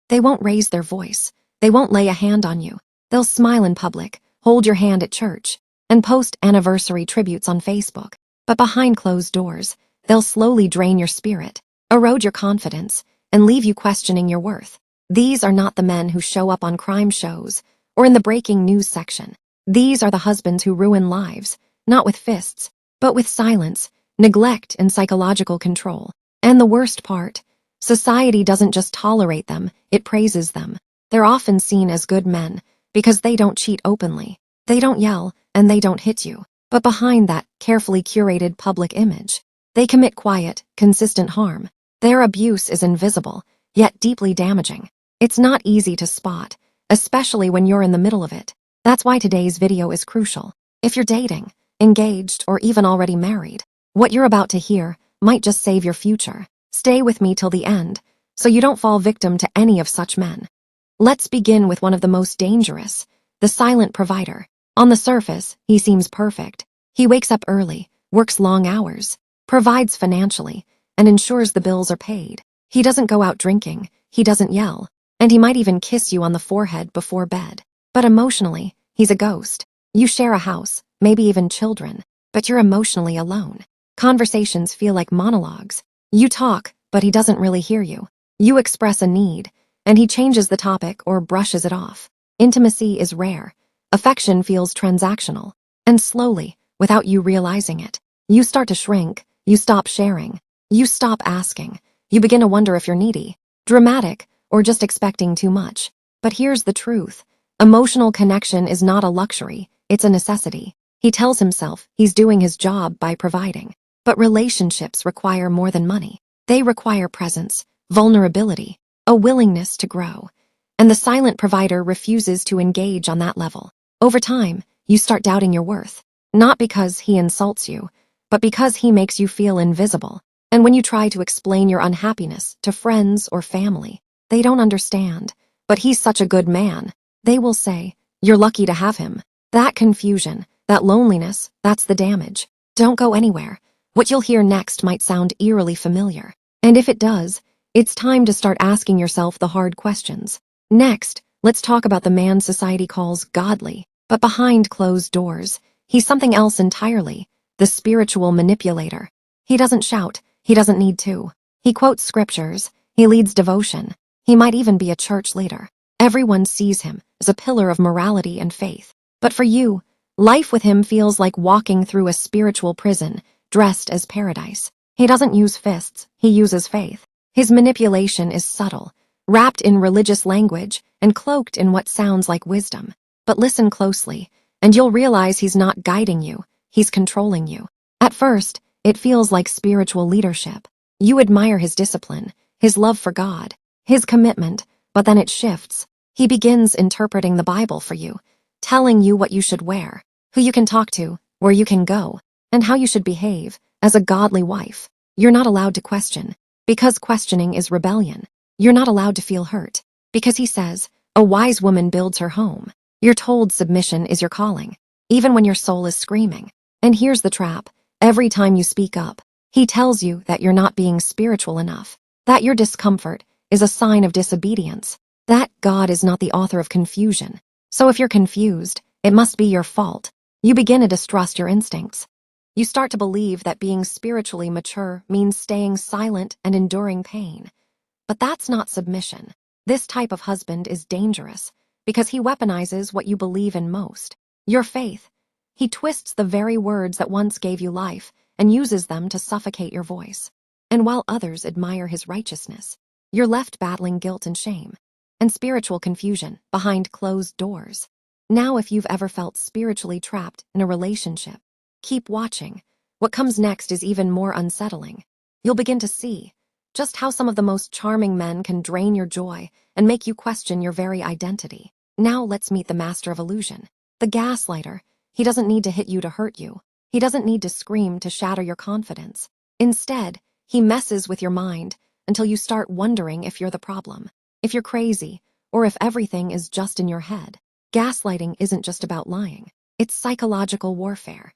They won't raise their voice. They won't lay a hand on you. They'll smile in public, hold your hand at church, and post anniversary tributes on Facebook. But behind closed doors, they'll slowly drain your spirit, erode your confidence, and leave you questioning your worth. These are not the men who show up on crime shows or in the breaking news section. These are the husbands who ruin lives, not with fists, but with silence, neglect, and psychological control. And the worst part, society doesn't just tolerate them, it praises them. They're often seen as good men because they don't cheat openly, they don't yell, and they don't hit you. But behind that carefully curated public image, they commit quiet, consistent harm. Their abuse is invisible, yet deeply damaging. It's not easy to spot, especially when you're in the middle of it. That's why today's video is crucial. If you're dating, engaged, or even already married, what you're about to hear might just save your future. Stay with me till the end, so you don't fall victim to any of such men. Let's begin with one of the most dangerous, the silent provider. On the surface, he seems perfect. He wakes up early, works long hours, provides financially, and ensures the bills are paid. He doesn't go out drinking, he doesn't yell, and he might even kiss you on the forehead before bed. But emotionally, he's a ghost. You share a house, maybe even children, but you're emotionally alone. Conversations feel like monologues. You talk, but he doesn't really hear you. You express a need, and he changes the topic or brushes it off. Intimacy is rare. Affection feels transactional. And slowly, without you realizing it, you start to shrink, you stop sharing, you stop asking, you begin to wonder if you're needy, dramatic, or just expecting too much. But here's the truth. Emotional connection is not a luxury, it's a necessity. He tells himself he's doing his job by providing. But relationships require more than money. They require presence, vulnerability, a willingness to grow. And the silent provider refuses to engage on that level. Over time, you start doubting your worth. Not because he insults you, but because he makes you feel invisible. And when you try to explain your unhappiness to friends or family, they don't understand. But he's such a good man. They will say, you're lucky to have him. That confusion, that loneliness, that's the damage. Don't go anywhere. What you'll hear next might sound eerily familiar. And if it does, it's time to start asking yourself the hard questions. Next, let's talk about the man society calls godly. But behind closed doors, he's something else entirely, the spiritual manipulator. He doesn't shout, he doesn't need to. He quotes scriptures, he leads devotion, he might even be a church leader. Everyone sees him as a pillar of morality and faith. But for you, life with him feels like walking through a spiritual prison, dressed as paradise. He doesn't use fists, he uses faith. His manipulation is subtle, wrapped in religious language and cloaked in what sounds like wisdom. But listen closely, and you'll realize he's not guiding you, he's controlling you. At first, it feels like spiritual leadership. You admire his discipline, his love for God, his commitment, but then it shifts. He begins interpreting the Bible for you, telling you what you should wear, who you can talk to, where you can go, and how you should behave as a godly wife. You're not allowed to question, because questioning is rebellion. You're not allowed to feel hurt, because he says, a wise woman builds her home. You're told submission is your calling, even when your soul is screaming. And here's the trap. Every time you speak up, he tells you that you're not being spiritual enough, that your discomfort is a sign of disobedience, that God is not the author of confusion. So if you're confused, it must be your fault. You begin to distrust your instincts. You start to believe that being spiritually mature means staying silent and enduring pain. But that's not submission. This type of husband is dangerous because he weaponizes what you believe in most, your faith. He twists the very words that once gave you life and uses them to suffocate your voice. And while others admire his righteousness, you're left battling guilt and shame, and spiritual confusion behind closed doors. Now, if you've ever felt spiritually trapped in a relationship, keep watching. What comes next is even more unsettling. You'll begin to see just how some of the most charming men can drain your joy and make you question your very identity. Now let's meet the master of illusion, the gaslighter. He doesn't need to hit you to hurt you. He doesn't need to scream to shatter your confidence. Instead, he messes with your mind until you start wondering if you're the problem, if you're crazy, or if everything is just in your head. Gaslighting isn't just about lying. It's psychological warfare.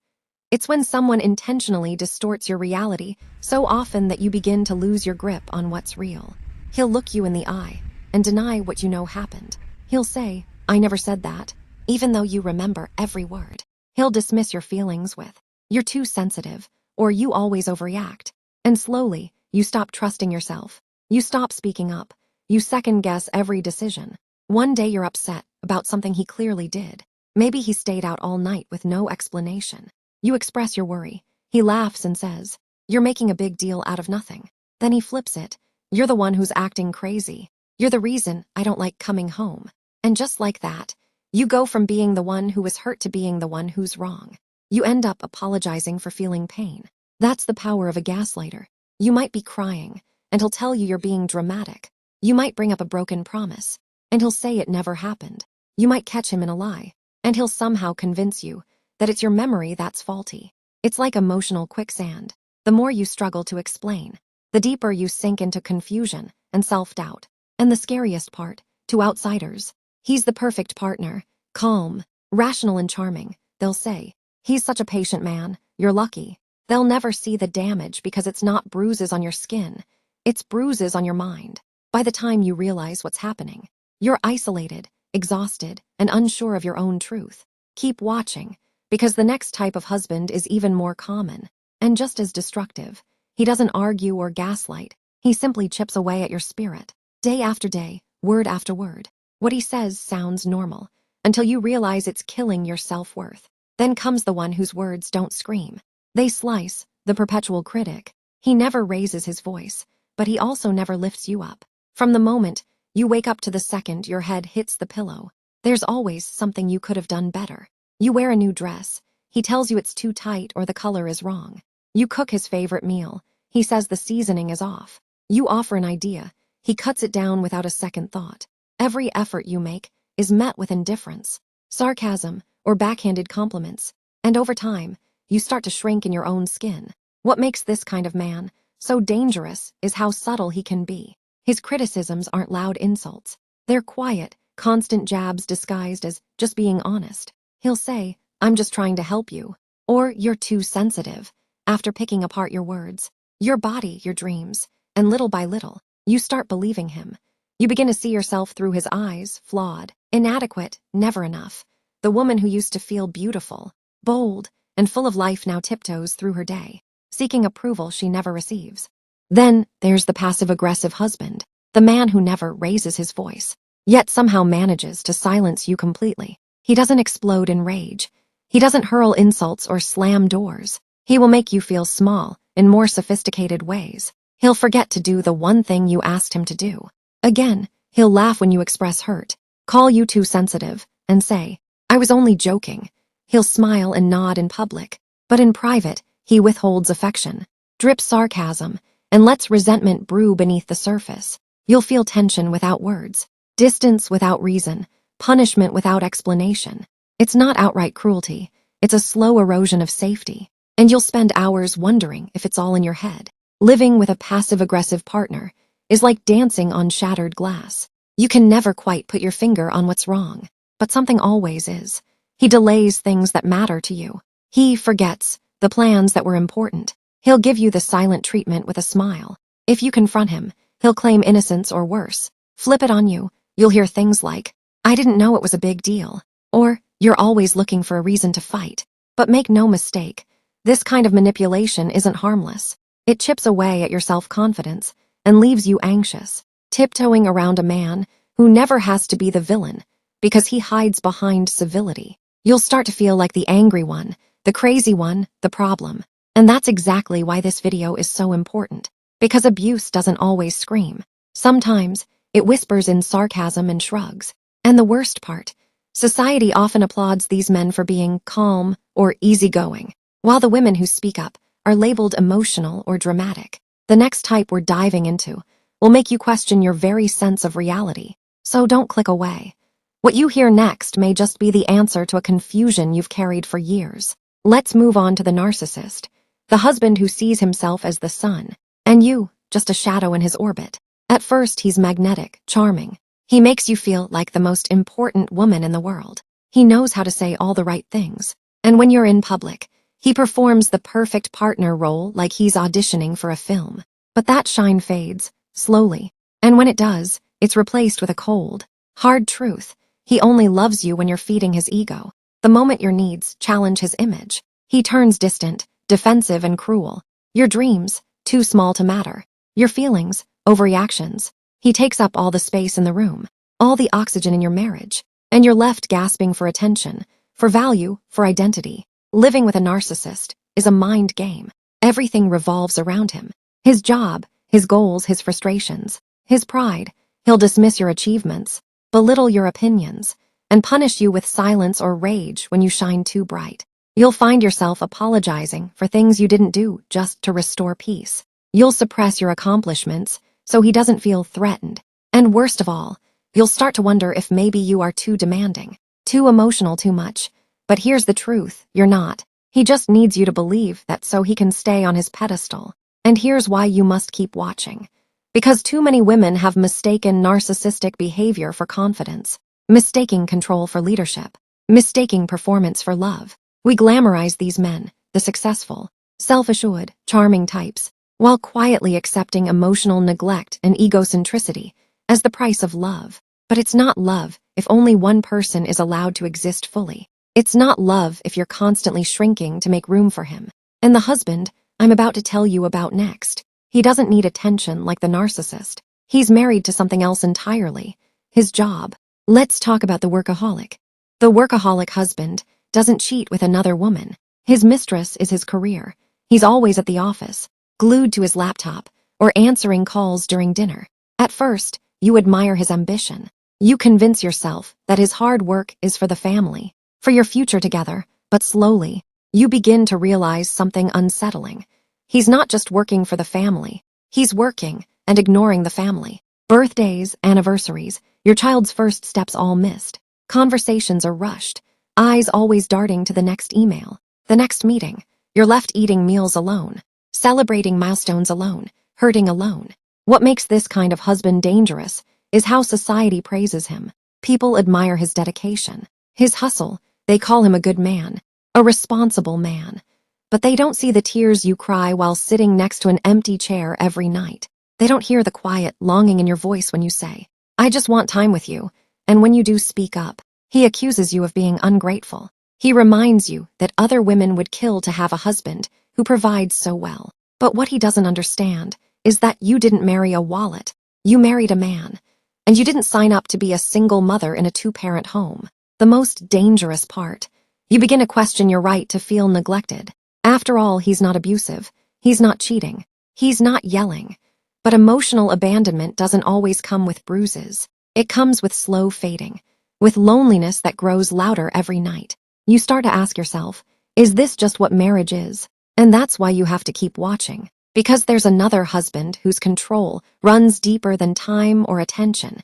It's when someone intentionally distorts your reality so often that you begin to lose your grip on what's real. He'll look you in the eye, and deny what you know happened. He'll say, "I never said that," even though you remember every word. He'll dismiss your feelings with, "You're too sensitive," or "You always overreact." And slowly, you stop trusting yourself. You stop speaking up. You second-guess every decision. One day you're upset about something he clearly did. Maybe he stayed out all night with no explanation. You express your worry. He laughs and says, "You're making a big deal out of nothing." Then he flips it. "You're the one who's acting crazy. You're the reason I don't like coming home." And just like that, you go from being the one who was hurt to being the one who's wrong. You end up apologizing for feeling pain. That's the power of a gaslighter. You might be crying, and he'll tell you you're being dramatic. You might bring up a broken promise, and he'll say it never happened. You might catch him in a lie, and he'll somehow convince you that it's your memory that's faulty. It's like emotional quicksand. The more you struggle to explain, the deeper you sink into confusion and self-doubt. And the scariest part, to outsiders, he's the perfect partner, calm, rational and charming. They'll say, "He's such a patient man, you're lucky." They'll never see the damage because it's not bruises on your skin, it's bruises on your mind. By the time you realize what's happening, you're isolated, exhausted, and unsure of your own truth. Keep watching, because the next type of husband is even more common and just as destructive. He doesn't argue or gaslight. He simply chips away at your spirit, day after day, word after word. What he says sounds normal, until you realize it's killing your self-worth. Then comes the one whose words don't scream. They slice, the perpetual critic. He never raises his voice, but he also never lifts you up. From the moment you wake up to the second your head hits the pillow, there's always something you could have done better. You wear a new dress. He tells you it's too tight or the color is wrong. You cook his favorite meal. He says the seasoning is off. You offer an idea. He cuts it down without a second thought. Every effort you make is met with indifference, sarcasm, or backhanded compliments. And over time, you start to shrink in your own skin. What makes this kind of man so dangerous is how subtle he can be. His criticisms aren't loud insults. They're quiet, constant jabs disguised as just being honest. He'll say, "I'm just trying to help you," or "You're too sensitive," after picking apart your words, your body, your dreams, and little by little, you start believing him. You begin to see yourself through his eyes, flawed, inadequate, never enough. The woman who used to feel beautiful, bold, and full of life now tiptoes through her day, seeking approval she never receives. Then there's the passive-aggressive husband, the man who never raises his voice, yet somehow manages to silence you completely. He doesn't explode in rage. He doesn't hurl insults or slam doors. He will make you feel small in more sophisticated ways. He'll forget to do the one thing you asked him to do. Again, he'll laugh when you express hurt, call you too sensitive, and say, "I was only joking." He'll smile and nod in public, but in private, he withholds affection, drips sarcasm, and lets resentment brew beneath the surface. You'll feel tension without words, distance without reason, punishment without explanation. It's not outright cruelty, it's a slow erosion of safety, and you'll spend hours wondering if it's all in your head. Living with a passive-aggressive partner is like dancing on shattered glass. You can never quite put your finger on what's wrong, but something always is. He delays things that matter to you. He forgets the plans that were important. He'll give you the silent treatment with a smile. If you confront him, he'll claim innocence or worse. Flip it on you, you'll hear things like, "I didn't know it was a big deal," or "You're always looking for a reason to fight." But make no mistake, this kind of manipulation isn't harmless. It chips away at your self-confidence and leaves you anxious, tiptoeing around a man who never has to be the villain because he hides behind civility. You'll start to feel like the angry one, the crazy one, the problem. And that's exactly why this video is so important, because abuse doesn't always scream. Sometimes it whispers in sarcasm and shrugs. And the worst part, society often applauds these men for being calm or easygoing, while the women who speak up are labeled emotional or dramatic. The next type we're diving into will make you question your very sense of reality. So don't click away. What you hear next may just be the answer to a confusion you've carried for years. Let's move on to the narcissist, the husband who sees himself as the sun, and you, just a shadow in his orbit. At first, he's magnetic, charming. He makes you feel like the most important woman in the world. He knows how to say all the right things. And when you're in public, he performs the perfect partner role like he's auditioning for a film. But that shine fades, slowly. And when it does, it's replaced with a cold, hard truth. He only loves you when you're feeding his ego. The moment your needs challenge his image, he turns distant, defensive, and cruel. Your dreams, too small to matter. Your feelings, overreactions. He takes up all the space in the room, all the oxygen in your marriage, and you're left gasping for attention, for value, for identity. Living with a narcissist is a mind game. Everything revolves around him. His job, his goals, his frustrations, his pride. He'll dismiss your achievements, belittle your opinions, and punish you with silence or rage when you shine too bright. You'll find yourself apologizing for things you didn't do just to restore peace. You'll suppress your accomplishments so he doesn't feel threatened. And worst of all, you'll start to wonder if maybe you are too demanding, too emotional, too much. But here's the truth, you're not. He just needs you to believe that so he can stay on his pedestal. And here's why you must keep watching. Because too many women have mistaken narcissistic behavior for confidence, mistaking control for leadership, mistaking performance for love. We glamorize these men, the successful, self-assured, charming types, while quietly accepting emotional neglect and egocentricity as the price of love. But it's not love if only one person is allowed to exist fully. It's not love if you're constantly shrinking to make room for him. And the husband I'm about to tell you about next, he doesn't need attention like the narcissist. He's married to something else entirely, his job. Let's talk about the workaholic. The workaholic husband doesn't cheat with another woman. His mistress is his career. He's always at the office, glued to his laptop, or answering calls during dinner. At first, you admire his ambition. You convince yourself that his hard work is for the family, for your future together, but slowly, you begin to realize something unsettling. He's not just working for the family. He's working and ignoring the family. Birthdays, anniversaries, your child's first steps all missed. Conversations are rushed. Eyes always darting to the next email, the next meeting. You're left eating meals alone, celebrating milestones alone, hurting alone. What makes this kind of husband dangerous is how society praises him. People admire his dedication, his hustle. They call him a good man, a responsible man. But they don't see the tears you cry while sitting next to an empty chair every night. They don't hear the quiet longing in your voice when you say, "I just want time with you." And when you do speak up, he accuses you of being ungrateful. He reminds you that other women would kill to have a husband who provides so well. But what he doesn't understand is that you didn't marry a wallet. You married a man. And you didn't sign up to be a single mother in a two-parent home. The most dangerous part, you begin to question your right to feel neglected. After all, he's not abusive. He's not cheating. He's not yelling. But emotional abandonment doesn't always come with bruises. It comes with slow fading, with loneliness that grows louder every night. You start to ask yourself, is this just what marriage is? And that's why you have to keep watching. Because there's another husband whose control runs deeper than time or attention.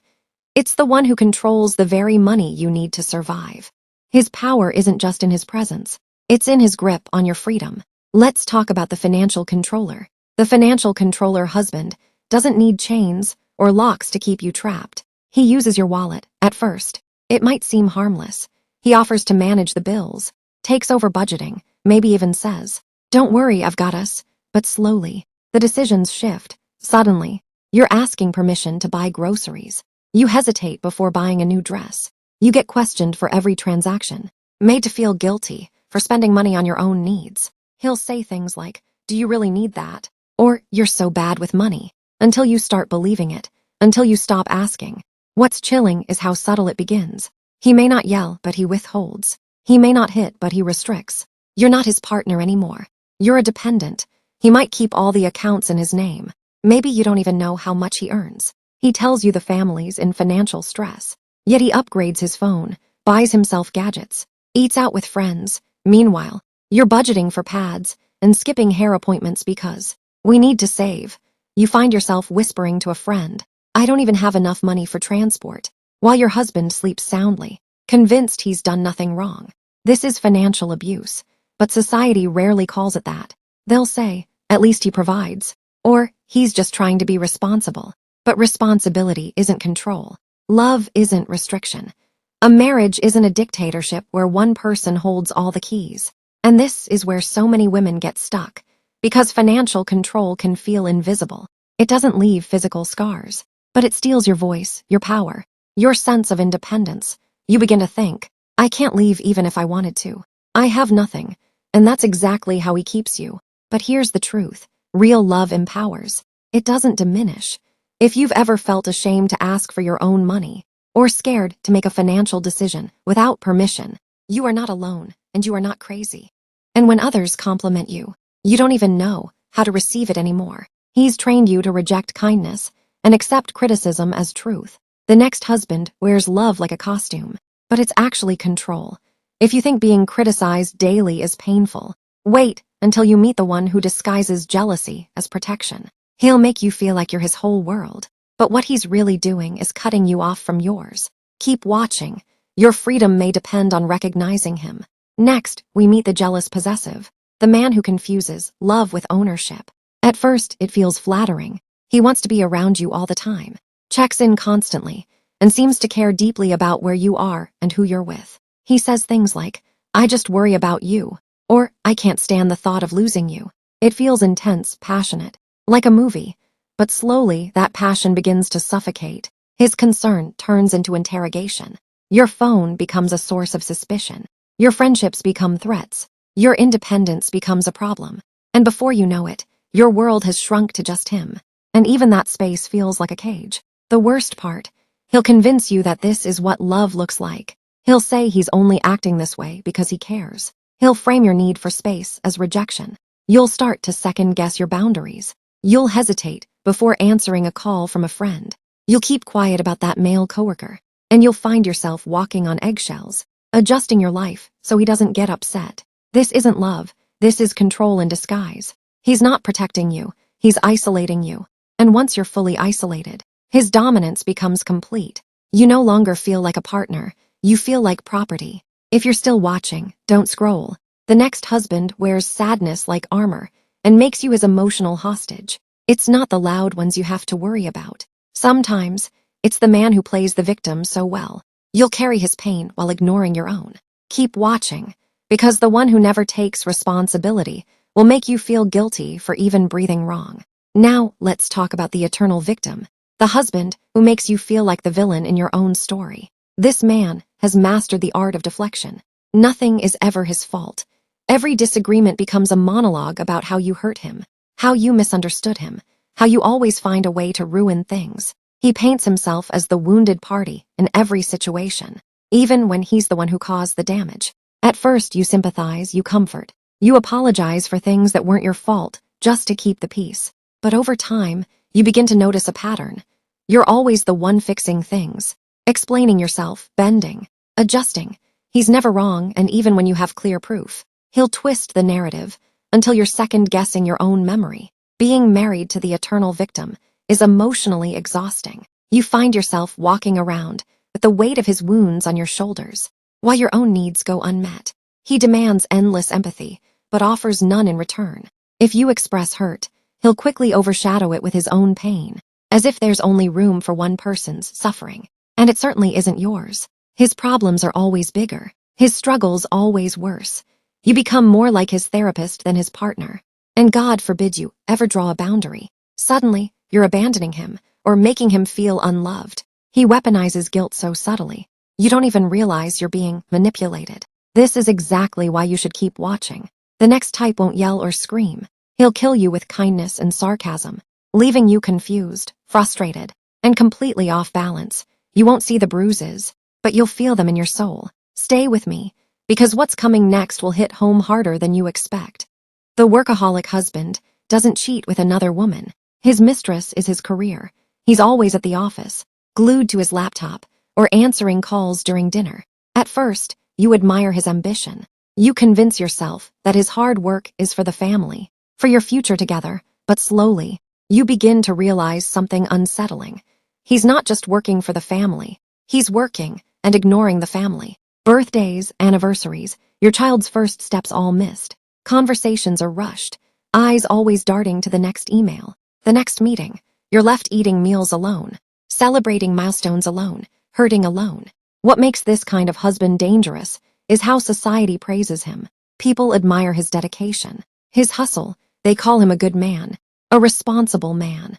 It's the one who controls the very money you need to survive. His power isn't just in his presence. It's in his grip on your freedom. Let's talk about the financial controller. The financial controller husband doesn't need chains or locks to keep you trapped. He uses your wallet. At first, it might seem harmless. He offers to manage the bills, takes over budgeting, maybe even says, "Don't worry, I've got us." But slowly, the decisions shift. Suddenly, you're asking permission to buy groceries. You hesitate before buying a new dress. You get questioned for every transaction, made to feel guilty for spending money on your own needs. He'll say things like, "Do you really need that?" Or, "You're so bad with money," until you start believing it, until you stop asking. What's chilling is how subtle it begins. He may not yell, but he withholds. He may not hit, but he restricts. You're not his partner anymore. You're a dependent. He might keep all the accounts in his name. Maybe you don't even know how much he earns. He tells you the family's in financial stress. Yet he upgrades his phone, buys himself gadgets, eats out with friends. Meanwhile, you're budgeting for pads and skipping hair appointments because we need to save. You find yourself whispering to a friend, "I don't even have enough money for transport," while your husband sleeps soundly, convinced he's done nothing wrong. This is financial abuse, but society rarely calls it that. They'll say, "At least he provides," or "He's just trying to be responsible." But responsibility isn't control. Love isn't restriction. A marriage isn't a dictatorship where one person holds all the keys. And this is where so many women get stuck, because financial control can feel invisible. It doesn't leave physical scars, but it steals your voice, your power, your sense of independence. You begin to think, I can't leave even if I wanted to. I have nothing. And that's exactly how he keeps you. But here's the truth. Real love empowers. It doesn't diminish. If you've ever felt ashamed to ask for your own money, or scared to make a financial decision without permission, you are not alone, and you are not crazy. And when others compliment you, you don't even know how to receive it anymore. He's trained you to reject kindness and accept criticism as truth. The next husband wears love like a costume, but it's actually control. If you think being criticized daily is painful, wait until you meet the one who disguises jealousy as protection. He'll make you feel like you're his whole world, but what he's really doing is cutting you off from yours. Keep watching. Your freedom may depend on recognizing him. Next, we meet the jealous possessive, the man who confuses love with ownership. At first, it feels flattering. He wants to be around you all the time, checks in constantly, and seems to care deeply about where you are and who you're with. He says things like, I just worry about you, or I can't stand the thought of losing you. It feels intense, passionate, like a movie, but slowly that passion begins to suffocate. His concern turns into interrogation. Your phone becomes a source of suspicion. Your friendships become threats. Your independence becomes a problem. And before you know it, your world has shrunk to just him. And even that space feels like a cage. The worst part, he'll convince you that this is what love looks like. He'll say he's only acting this way because he cares. He'll frame your need for space as rejection. You'll start to second-guess your boundaries. You'll hesitate before answering a call from a friend. You'll keep quiet about that male coworker. And you'll find yourself walking on eggshells, adjusting your life so he doesn't get upset. This isn't love. This is control in disguise. He's not protecting you. He's isolating you. And once you're fully isolated, his dominance becomes complete. You no longer feel like a partner. You feel like property. If you're still watching, don't scroll. The next husband wears sadness like armor and makes you his emotional hostage. It's not the loud ones you have to worry about. Sometimes, it's the man who plays the victim so well. You'll carry his pain while ignoring your own. Keep watching, because the one who never takes responsibility will make you feel guilty for even breathing wrong. Now, let's talk about the eternal victim, the husband who makes you feel like the villain in your own story. This man has mastered the art of deflection. Nothing is ever his fault. Every disagreement becomes a monologue about how you hurt him, how you misunderstood him, how you always find a way to ruin things. He paints himself as the wounded party in every situation, even when he's the one who caused the damage. At first, you sympathize, you comfort, you apologize for things that weren't your fault just to keep the peace. But over time, you begin to notice a pattern. You're always the one fixing things, explaining yourself, bending, adjusting. He's never wrong, and even when you have clear proof, he'll twist the narrative until you're second-guessing your own memory. Being married to the eternal victim is emotionally exhausting. You find yourself walking around with the weight of his wounds on your shoulders, while your own needs go unmet. He demands endless empathy, but offers none in return. If you express hurt, he'll quickly overshadow it with his own pain, as if there's only room for one person's suffering. And it certainly isn't yours. His problems are always bigger, his struggles always worse. You become more like his therapist than his partner. And God forbid you ever draw a boundary. Suddenly, you're abandoning him or making him feel unloved. He weaponizes guilt so subtly, you don't even realize you're being manipulated. This is exactly why you should keep watching. The next type won't yell or scream. He'll kill you with kindness and sarcasm, leaving you confused, frustrated, and completely off balance. You won't see the bruises, but you'll feel them in your soul. Stay with me, because what's coming next will hit home harder than you expect. The workaholic husband doesn't cheat with another woman. His mistress is his career. He's always at the office, glued to his laptop, or answering calls during dinner. At first, you admire his ambition. You convince yourself that his hard work is for the family, for your future together, but slowly, you begin to realize something unsettling. He's not just working for the family. He's working and ignoring the family. Birthdays, anniversaries, your child's first steps all missed. Conversations are rushed, eyes always darting to the next email, the next meeting. You're left eating meals alone, celebrating milestones alone, hurting alone. What makes this kind of husband dangerous is how society praises him. People admire his dedication, his hustle. They call him a good man, a responsible man.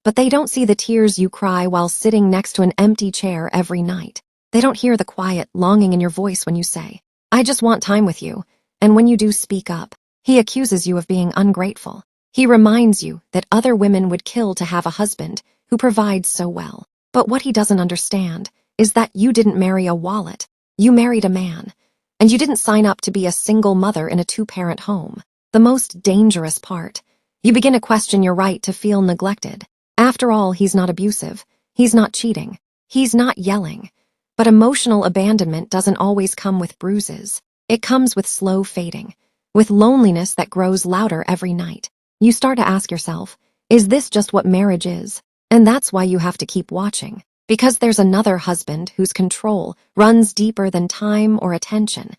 but they don't see the tears you cry while sitting next to an empty chair every night. They don't hear the quiet longing in your voice when you say, "I just want time with you," and when you do speak up, he accuses you of being ungrateful. He reminds you that other women would kill to have a husband who provides so well. But what he doesn't understand is that you didn't marry a wallet. You married a man. And you didn't sign up to be a single mother in a two-parent home. The most dangerous part. You begin to question your right to feel neglected. After all, he's not abusive. He's not cheating. He's not yelling. But emotional abandonment doesn't always come with bruises. It comes with slow fading, with loneliness that grows louder every night. You start to ask yourself, is this just what marriage is? And that's why you have to keep watching. Because there's another husband whose control runs deeper than time or attention.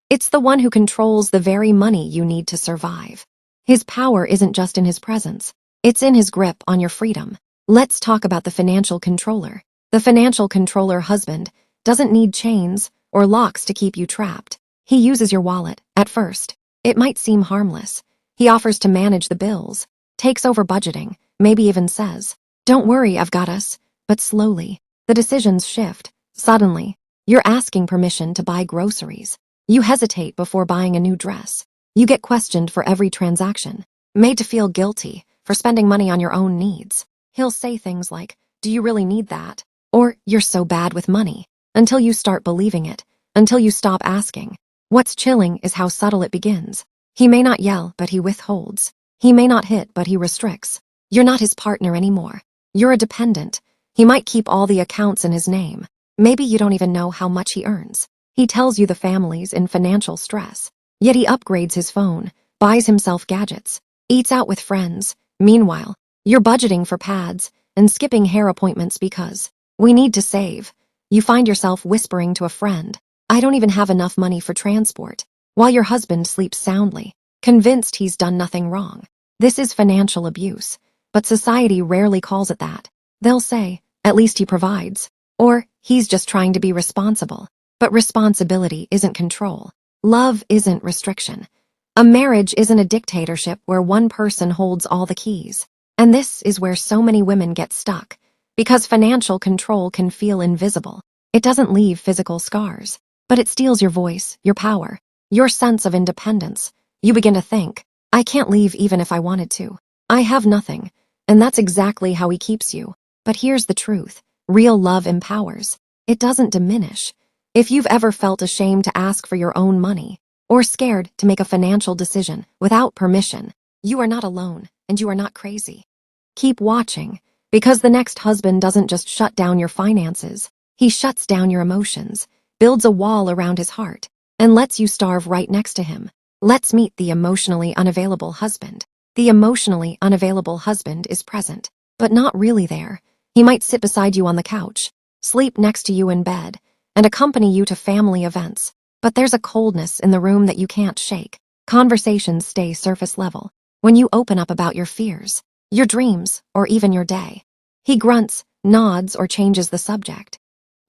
It's the one who controls the very money you need to survive. His power isn't just in his presence. It's in his grip on your freedom. Let's talk about the financial controller. The financial controller husband doesn't need chains or locks to keep you trapped. He uses your wallet. At first, it might seem harmless. He offers to manage the bills, takes over budgeting, maybe even says, "Don't worry, I've got us." But slowly, the decisions shift. Suddenly, you're asking permission to buy groceries. You hesitate before buying a new dress. You get questioned for every transaction, made to feel guilty for spending money on your own needs. He'll say things like, "Do you really need that?" Or, "You're so bad with money," until you start believing it, until you stop asking. What's chilling is how subtle it begins. He may not yell, but he withholds. He may not hit, but he restricts. You're not his partner anymore. You're a dependent. He might keep all the accounts in his name. Maybe you don't even know how much he earns. He tells you the family's in financial stress. Yet he upgrades his phone, buys himself gadgets, eats out with friends. Meanwhile, you're budgeting for pads and skipping hair appointments because we need to save. You find yourself whispering to a friend, "I don't even have enough money for transport," while your husband sleeps soundly, convinced he's done nothing wrong. This is financial abuse, but society rarely calls it that. They'll say, "At least he provides," or "He's just trying to be responsible." But responsibility isn't control. Love isn't restriction. A marriage isn't a dictatorship where one person holds all the keys. And this is where so many women get stuck, because financial control can feel invisible. It doesn't leave physical scars, but it steals your voice, your power, your sense of independence. You begin to think, "I can't leave even if I wanted to. I have nothing." And that's exactly how he keeps you. But here's the truth. Real love empowers. It doesn't diminish. If you've ever felt ashamed to ask for your own money, or scared to make a financial decision without permission, you are not alone, and you are not crazy. Keep watching, because the next husband doesn't just shut down your finances. He shuts down your emotions, builds a wall around his heart, and lets you starve right next to him. Let's meet the emotionally unavailable husband. The emotionally unavailable husband is present, but not really there. He might sit beside you on the couch, sleep next to you in bed, and accompany you to family events. But there's a coldness in the room that you can't shake. Conversations stay surface level. When you open up about your fears, your dreams, or even your day, he grunts, nods, or changes the subject.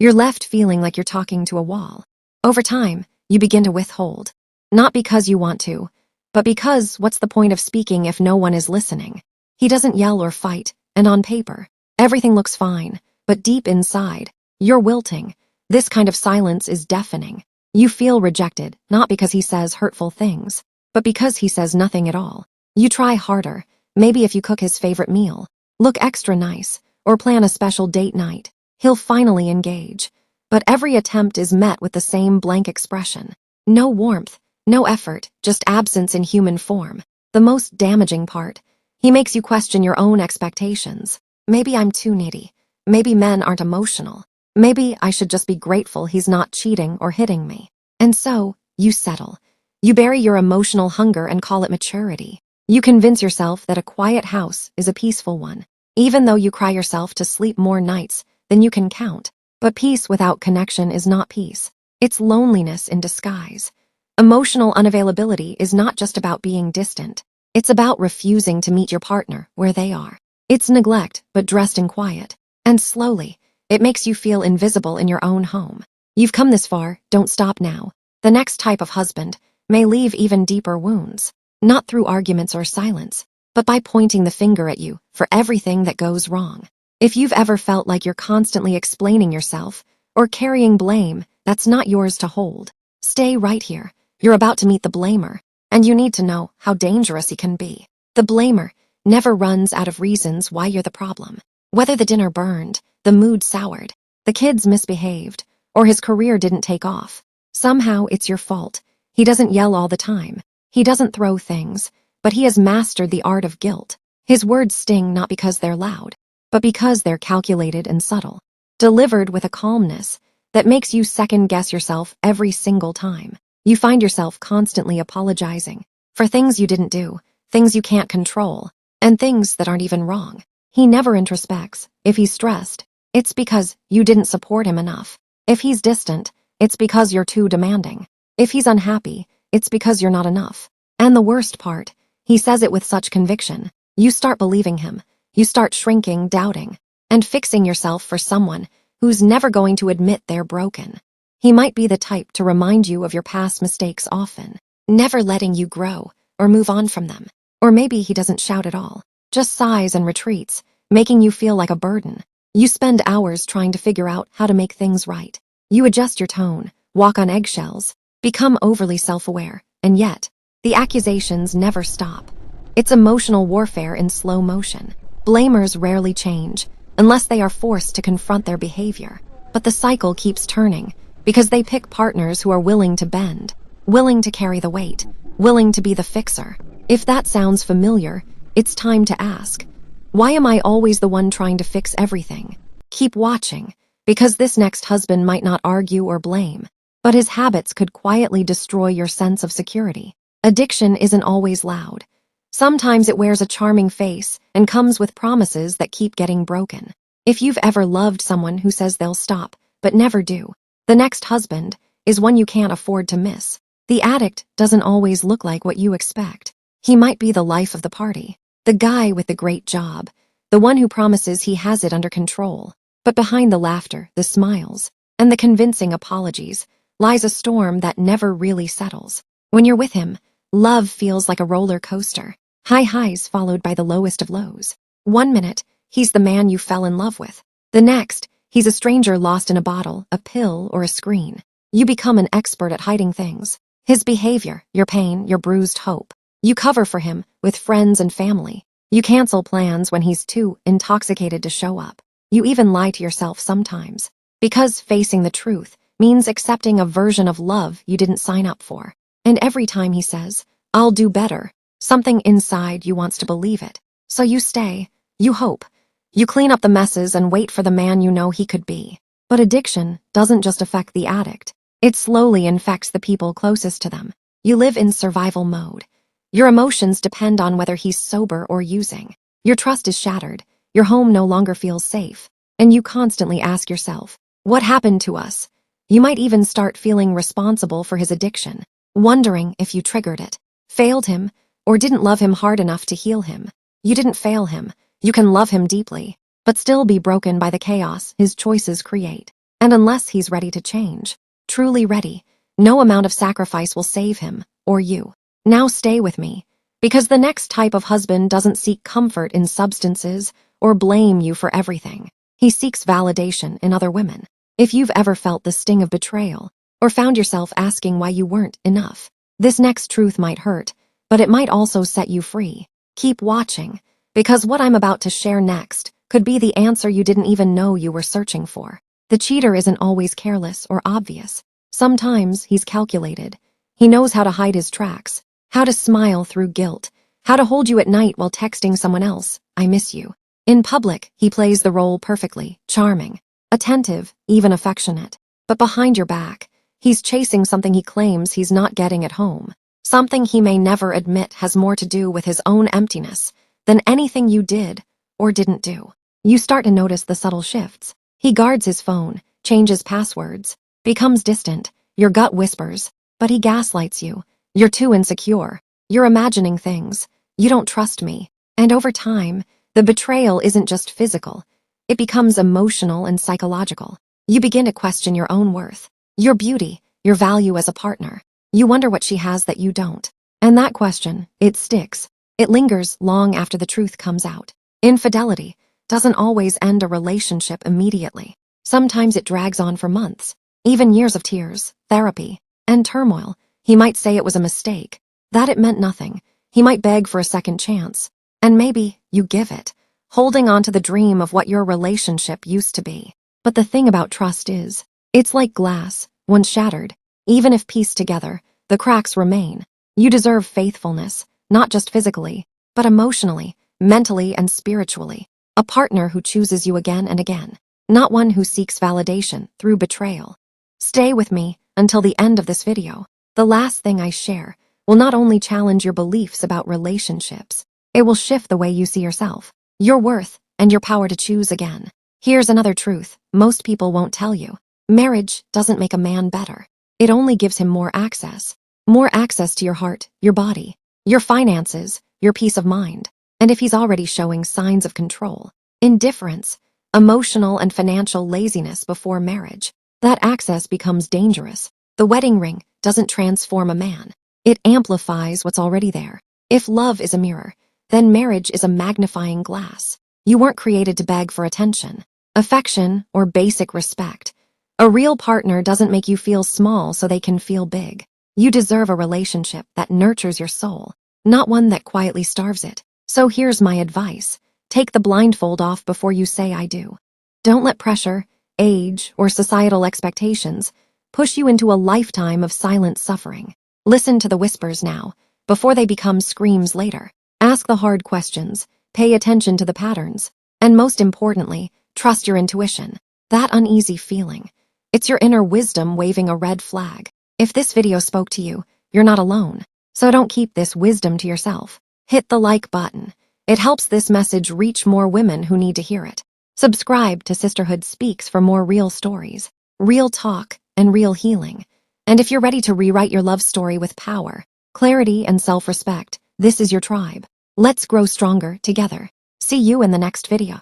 You're left feeling like you're talking to a wall. Over time, you begin to withhold. Not because you want to, but because what's the point of speaking if no one is listening? He doesn't yell or fight, and on paper, everything looks fine, but deep inside, you're wilting. This kind of silence is deafening. You feel rejected, not because he says hurtful things, but because he says nothing at all. You try harder, maybe if you cook his favorite meal, look extra nice, or plan a special date night, he'll finally engage. But every attempt is met with the same blank expression. No warmth, no effort, just absence in human form. The most damaging part, he makes you question your own expectations. Maybe I'm too needy. Maybe men aren't emotional. Maybe I should just be grateful he's not cheating or hitting me. And so, you settle. You bury your emotional hunger and call it maturity. You convince yourself that a quiet house is a peaceful one, even though you cry yourself to sleep more nights than you can count. But peace without connection is not peace. It's loneliness in disguise. Emotional unavailability is not just about being distant. It's about refusing to meet your partner where they are. It's neglect, but dressed in quiet. And slowly, it makes you feel invisible in your own home. You've come this far, don't stop now. The next type of husband may leave even deeper wounds, not through arguments or silence, but by pointing the finger at you for everything that goes wrong. If you've ever felt like you're constantly explaining yourself or carrying blame that's not yours to hold, stay right here. You're about to meet the blamer, and you need to know how dangerous he can be. The blamer never runs out of reasons why you're the problem. Whether the dinner burned, the mood soured, the kids misbehaved, or his career didn't take off, somehow it's your fault. He doesn't yell all the time. He doesn't throw things, but he has mastered the art of guilt. His words sting not because they're loud, but because they're calculated and subtle, delivered with a calmness that makes you second-guess yourself every single time. You find yourself constantly apologizing for things you didn't do, things you can't control, and things that aren't even wrong. He never introspects. If he's stressed, it's because you didn't support him enough. If he's distant, it's because you're too demanding. If he's unhappy, it's because you're not enough. And the worst part, he says it with such conviction. You start believing him. You start shrinking, doubting, and fixing yourself for someone who's never going to admit they're broken. He might be the type to remind you of your past mistakes often, never letting you grow or move on from them. Or maybe he doesn't shout at all, just sighs and retreats, making you feel like a burden. You spend hours trying to figure out how to make things right. You adjust your tone, walk on eggshells, become overly self-aware, and yet, the accusations never stop. It's emotional warfare in slow motion. Blamers rarely change, unless they are forced to confront their behavior. But the cycle keeps turning, because they pick partners who are willing to bend, willing to carry the weight, willing to be the fixer. If that sounds familiar, it's time to ask, why am I always the one trying to fix everything? Keep watching, because this next husband might not argue or blame, but his habits could quietly destroy your sense of security. Addiction isn't always loud. Sometimes it wears a charming face and comes with promises that keep getting broken. If you've ever loved someone who says they'll stop, but never do, the next husband is one you can't afford to miss. The addict doesn't always look like what you expect. He might be the life of the party, the guy with the great job, the one who promises he has it under control. But behind the laughter, the smiles, and the convincing apologies lies a storm that never really settles. When you're with him, love feels like a roller coaster. High highs followed by the lowest of lows. 1 minute, he's the man you fell in love with. The next, he's a stranger lost in a bottle, a pill, or a screen. You become an expert at hiding things. His behavior, your pain, your bruised hope. You cover for him with friends and family. You cancel plans when he's too intoxicated to show up. You even lie to yourself sometimes. Because facing the truth means accepting a version of love you didn't sign up for. And every time he says, "I'll do better," something inside you wants to believe it. So you stay, you hope, you clean up the messes and wait for the man you know he could be. But addiction doesn't just affect the addict. It slowly infects the people closest to them. You live in survival mode. Your emotions depend on whether he's sober or using. Your trust is shattered. Your home no longer feels safe. And you constantly ask yourself, what happened to us? You might even start feeling responsible for his addiction, wondering if you triggered it, failed him, or didn't love him hard enough to heal him. You didn't fail him. You can love him deeply, but still be broken by the chaos his choices create. And unless he's ready to change, truly ready, no amount of sacrifice will save him or you. Now stay with me, because the next type of husband doesn't seek comfort in substances or blame you for everything. He seeks validation in other women. If you've ever felt the sting of betrayal or found yourself asking why you weren't enough, this next truth might hurt, but it might also set you free. Keep watching, because what I'm about to share next could be the answer you didn't even know you were searching for. The cheater isn't always careless or obvious. Sometimes he's calculated. He knows how to hide his tracks, how to smile through guilt, how to hold you at night while texting someone else, "I miss you." In public, he plays the role perfectly, charming, attentive, even affectionate. But behind your back, he's chasing something he claims he's not getting at home. Something he may never admit has more to do with his own emptiness than anything you did or didn't do. You start to notice the subtle shifts. He guards his phone, changes passwords, becomes distant. Your gut whispers, but he gaslights you. You're too insecure. You're imagining things. You don't trust me. And over time, the betrayal isn't just physical. It becomes emotional and psychological. You begin to question your own worth, your beauty, your value as a partner. You wonder what she has that you don't. And that question, it sticks. It lingers long after the truth comes out. Infidelity doesn't always end a relationship immediately. Sometimes it drags on for months, even years of tears, therapy, and turmoil. He might say it was a mistake, that it meant nothing. He might beg for a second chance, and maybe you give it, holding on to the dream of what your relationship used to be. But the thing about trust is, it's like glass. Once shattered, even if pieced together, the cracks remain. You deserve faithfulness, not just physically, but emotionally, mentally, and spiritually. A partner who chooses you again and again, not one who seeks validation through betrayal. Stay with me until the end of this video. The last thing I share will not only challenge your beliefs about relationships, it will shift the way you see yourself, your worth, and your power to choose again. Here's another truth most people won't tell you. Marriage doesn't make a man better. It only gives him more access. More access to your heart, your body, your finances, your peace of mind. And if he's already showing signs of control, indifference, emotional and financial laziness before marriage, that access becomes dangerous. The wedding ring doesn't transform a man. It amplifies what's already there. If love is a mirror, then marriage is a magnifying glass. You weren't created to beg for attention, affection, or basic respect. A real partner doesn't make you feel small so they can feel big. You deserve a relationship that nurtures your soul, not one that quietly starves it. So here's my advice. Take the blindfold off before you say I do. Don't let pressure, age, or societal expectations push you into a lifetime of silent suffering. Listen to the whispers now, before they become screams later. Ask the hard questions, pay attention to the patterns, and most importantly, trust your intuition. That uneasy feeling, it's your inner wisdom waving a red flag. If this video spoke to you, you're not alone. So don't keep this wisdom to yourself. Hit the like button. It helps this message reach more women who need to hear it. Subscribe to Sisterhood Speaks for more real stories, real talk, and real healing. And if you're ready to rewrite your love story with power, clarity, and self-respect, this is your tribe. Let's grow stronger together. See you in the next video.